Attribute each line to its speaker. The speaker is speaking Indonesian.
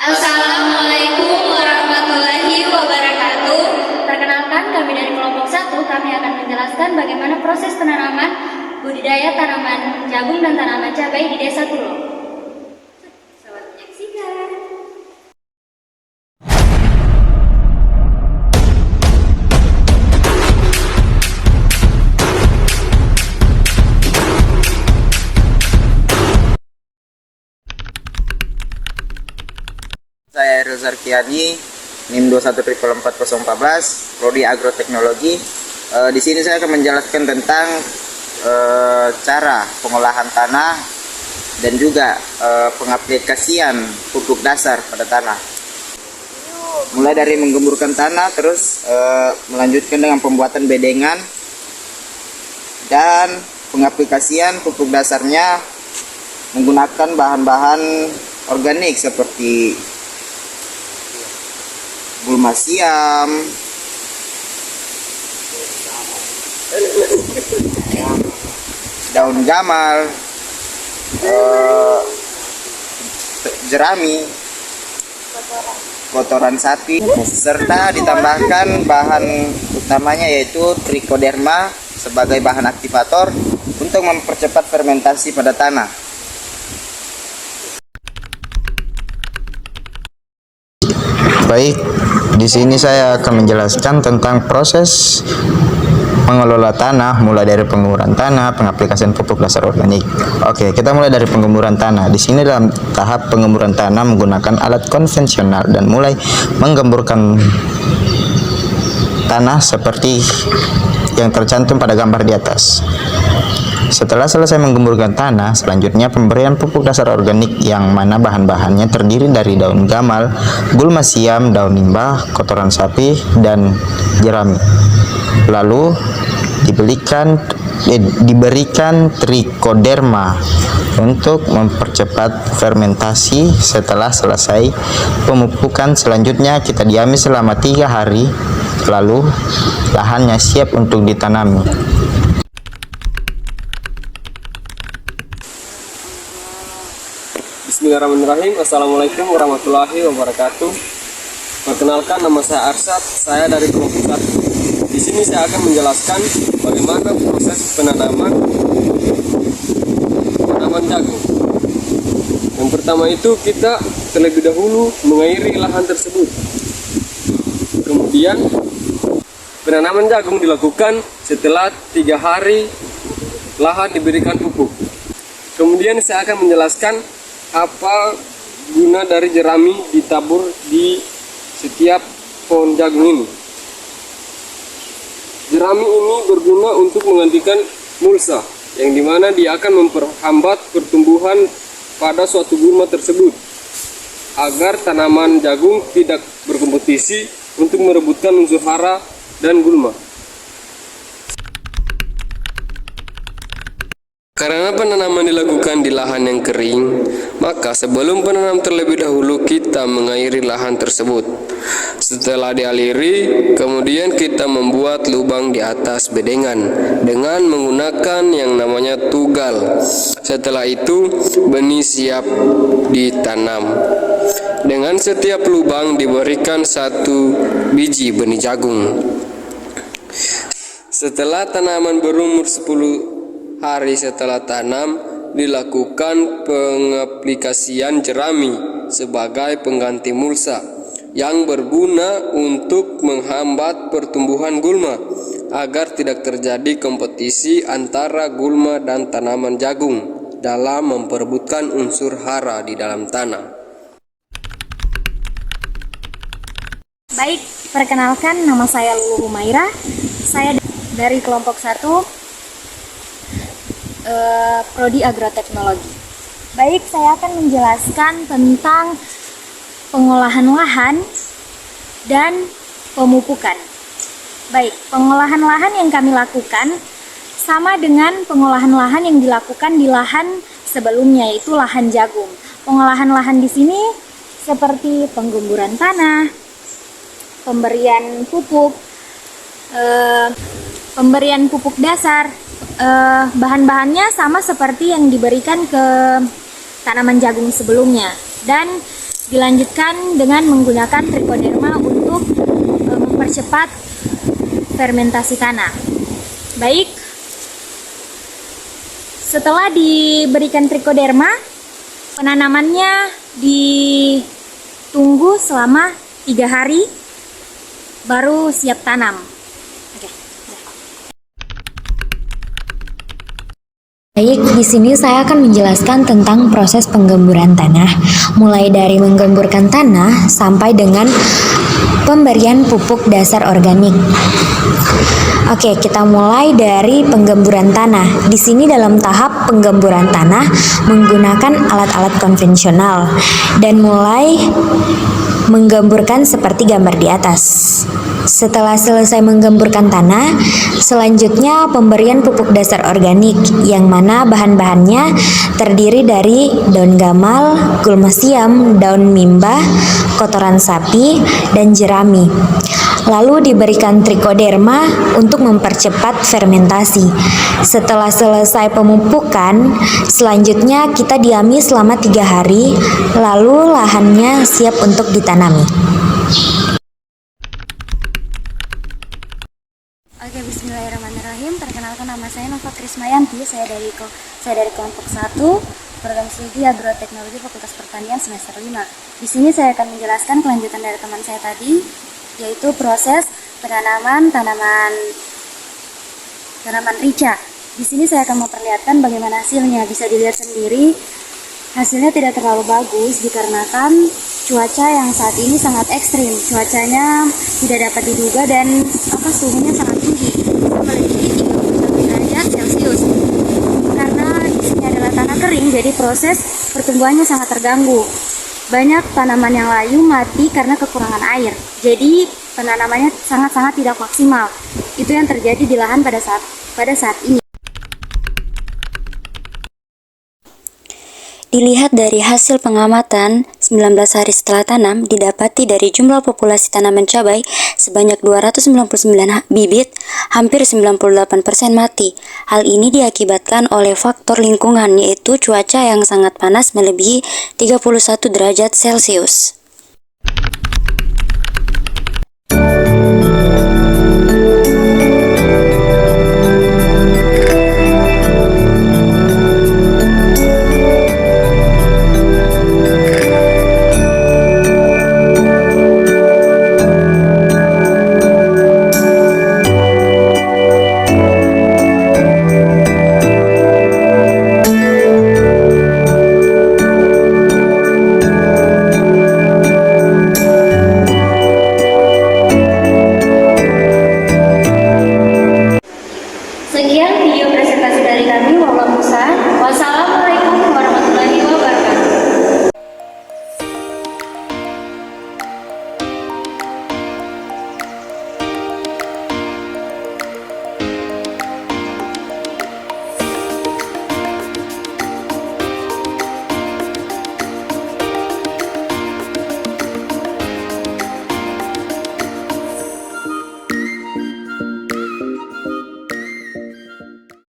Speaker 1: Assalamualaikum warahmatullahi wabarakatuh. Perkenalkan, kami dari kelompok 1, kami akan menjelaskan bagaimana proses penanaman budidaya tanaman jagung dan tanaman cabai di Desa Kulo. Selamat menyaksikan.
Speaker 2: Saya Rezar Kiani, NIM 21.40414, Prodi Agroteknologi. Di sini saya akan menjelaskan tentang cara pengolahan tanah dan juga pengaplikasian pupuk dasar pada tanah. Mulai dari menggemburkan tanah, terus melanjutkan dengan pembuatan bedengan dan pengaplikasian pupuk dasarnya menggunakan bahan-bahan organik seperti gulma siam, daun gamal, jerami, kotoran sapi, serta ditambahkan bahan utamanya yaitu trichoderma sebagai bahan aktivator untuk mempercepat fermentasi pada tanah. Baik, di sini saya akan menjelaskan tentang proses mengelola tanah, mulai dari penggemburan tanah, pengaplikasian pupuk dasar organik. Oke, kita mulai dari penggemburan tanah. Di sini dalam tahap penggemburan tanah menggunakan alat konvensional dan mulai menggemburkan tanah seperti yang tercantum pada gambar di atas. Setelah selesai menggemburkan tanah, selanjutnya pemberian pupuk dasar organik yang mana bahan-bahannya terdiri dari daun gamal, gulma siam, daun limbah, kotoran sapi, dan jerami. Lalu diberikan trichoderma untuk mempercepat fermentasi. Setelah selesai pemupukan, selanjutnya kita diami selama 3 hari, lalu lahannya siap untuk ditanami.
Speaker 3: Bismillahirrahmanirrahim. Assalamualaikum warahmatullahi wabarakatuh. Perkenalkan, nama saya Arsad, saya dari kelompok 1. Di sini saya akan menjelaskan bagaimana proses penanaman jagung. Yang pertama itu kita terlebih dahulu mengairi lahan tersebut. Kemudian penanaman jagung dilakukan setelah 3 hari lahan diberikan pupuk. Kemudian saya akan menjelaskan apa guna dari jerami ditabur di setiap pohon jagung ini. Jerami ini berguna untuk menggantikan mulsa, yang dimana dia akan memperhambat pertumbuhan pada suatu gulma tersebut, agar tanaman jagung tidak berkompetisi untuk merebutkan unsur hara dan gulma. Karena penanaman dilakukan di lahan yang kering, maka sebelum penanam terlebih dahulu kita mengairi lahan tersebut. Setelah dialiri, kemudian kita membuat lubang di atas bedengan dengan menggunakan yang namanya tugal. Setelah itu, benih siap ditanam. Dengan setiap lubang diberikan 1 biji benih jagung. Setelah tanaman berumur 10 hari setelah tanam, dilakukan pengaplikasian jerami sebagai pengganti mulsa yang berguna untuk menghambat pertumbuhan gulma agar tidak terjadi kompetisi antara gulma dan tanaman jagung dalam memperebutkan unsur hara di dalam tanah.
Speaker 1: Baik, perkenalkan, nama saya Lulu Humaira. Saya dari kelompok 1, Prodi Agroteknologi. Baik, saya akan menjelaskan tentang pengolahan lahan dan pemupukan. Baik, pengolahan lahan yang kami lakukan sama dengan pengolahan lahan yang dilakukan di lahan sebelumnya, yaitu lahan jagung. Pengolahan lahan di sini seperti penggemburan tanah, pemberian pupuk dasar. Bahan-bahannya sama seperti yang diberikan ke tanaman jagung sebelumnya, dan Dilanjutkan dengan menggunakan trichoderma untuk mempercepat fermentasi tanah. Baik, setelah diberikan trichoderma, penanamannya ditunggu selama 3 hari baru siap tanam. Oke.
Speaker 4: Baik, di sini saya akan menjelaskan tentang proses penggemburan tanah, mulai dari menggemburkan tanah sampai dengan pemberian pupuk dasar organik. Oke, kita mulai dari penggemburan tanah. Di sini dalam tahap penggemburan tanah menggunakan alat-alat konvensional dan mulai menggemburkan seperti gambar di atas. Setelah selesai menggemburkan tanah, selanjutnya pemberian pupuk dasar organik yang mana bahan-bahannya terdiri dari daun gamal, gulmasiam, daun mimba, kotoran sapi, dan jerami. Lalu diberikan trichoderma untuk mempercepat fermentasi. Setelah selesai pemupukan, selanjutnya kita diami selama 3 hari, lalu lahannya siap untuk ditanami.
Speaker 1: Oke, bismillahirrahmanirrahim. Perkenalkan, nama saya Nova Krismayanti. Saya dari kelompok 1 Program Studi Agroteknologi Fakultas Pertanian semester 5. Di sini saya akan menjelaskan kelanjutan dari teman saya tadi, yaitu proses penanaman tanaman rica. Di sini saya akan memperlihatkan bagaimana hasilnya. Bisa dilihat sendiri, hasilnya tidak terlalu bagus dikarenakan cuaca yang saat ini sangat ekstrim. Cuacanya tidak dapat diduga dan suhunya sangat tinggi, melebihi 31 derajat Celcius. Karena di sini adalah tanah kering, jadi proses pertumbuhannya sangat terganggu. Banyak tanaman yang layu mati karena kekurangan air. Jadi penanamannya sangat-sangat tidak maksimal. Itu yang terjadi di lahan pada saat ini.
Speaker 4: Dilihat dari hasil pengamatan 19 hari setelah tanam, didapati dari jumlah populasi tanaman cabai sebanyak 299 bibit, hampir 98% mati. Hal ini diakibatkan oleh faktor lingkungan, yaitu cuaca yang sangat panas melebihi 31 derajat Celcius.